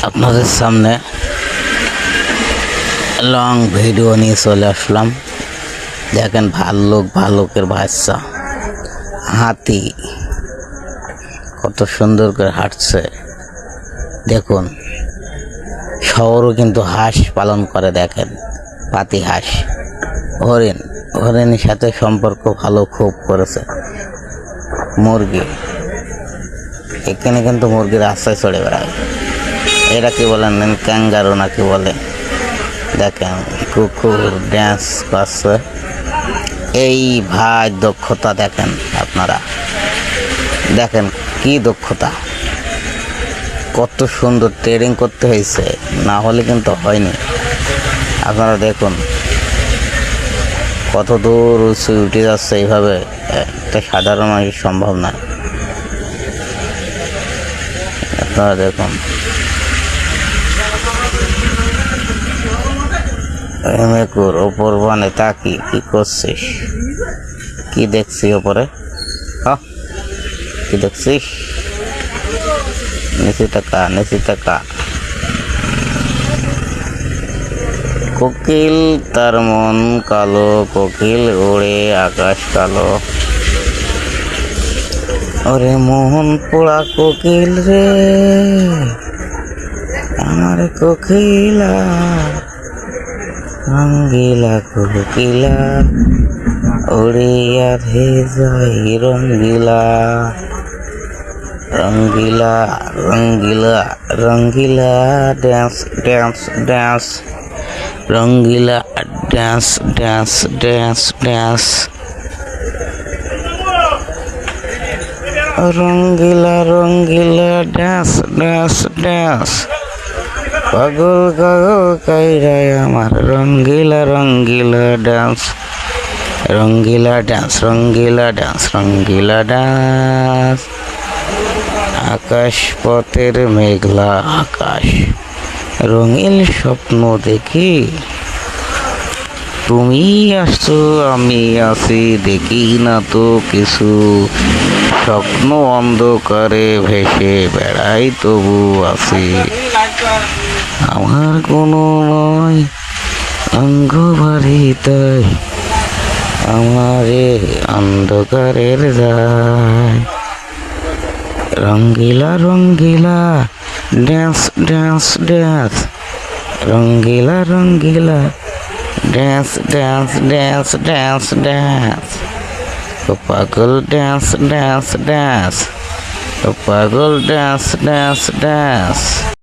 আপনাদের সামনে long video নিয়ে চলে আসলাম। দেখেন ভাল্লুকের বাচ্চা হাতি কত সুন্দর করে হাঁটছে। দেখুন শহরও কিন্তু হাঁস পালন করে, দেখেন পাতি হাঁস। হরিণের সাথে সম্পর্ক ভালো খুব করেছে। মুরগি এখানে কিন্তু মুরগি রাস্তায় চড়ে বেড়ায়, এরা কি বলেন ক্যাঙ্গারু নাকি বলে। দেখেন কুকুর ড্যান্স করছে। এই ভাই দক্ষতা দেখেন, আপনারা দেখেন কি দক্ষতা, কত সুন্দর ট্রেনিং করতে হয়েছে, না হলে কিন্তু হয়নি। আপনারা দেখুন কত দূর উঠে যাচ্ছে, এইভাবে একটা সাধারণ মানুষ সম্ভব না। আপনারা দেখুন মেকুর ওপর বানে তাকি কি করছিস, কি দেখছি ওপরে, কি দেখছিস, নিচে টাকা। কোকিল তার মন কালো, কোকিল ওড়ে আকাশ কালো। ওরে মোহন পোড়া কোকিল রে, আমার কোকিলা রঙ্গিলা কোকিলা উড়িয়া ধে যাই রঙ্গিলা রঙ্গিলা রঙ্গিলা রঙ্গিলা ড্যান্স ড্যান্স ড্যান্স রঙ্গিলা ড্যান্স ড্যান্স ড্যান্স ড্যান্স রঙ্গিলা রঙ্গিলা ড্যান্স ড্যান্স ড্যান্স পাগল কাগল কাইরায় আমার রঙ্গিলা রঙ্গিলা ড্যান্স রঙ্গিলা ড্যান্স রঙ্গিলা ড্যান্স রঙ্গিলা ড্যান্স। আকাশ পথের মেঘলা আকাশ, রঙিল স্বপ্ন দেখি, তুমি আসছো আমি আছি, দেখি না তো কিছু, স্বপ্ন অন্ধকারে ভেসে বেড়াই তবু আছি। আমার কোনো নয় অঙ্গ ভারী, তাই আমারে অন্ধকারের যায়। রঙ্গিলা রঙ্গিলা ড্যান্স ড্যান্স ড্যান্স রঙ্গিলা রঙ্গিলা dance dance dance dance dance পাগল ড্যান্স ড্যান্স ড্যান্স পাগল ড্যান্স ড্যান্স ড্যান্স।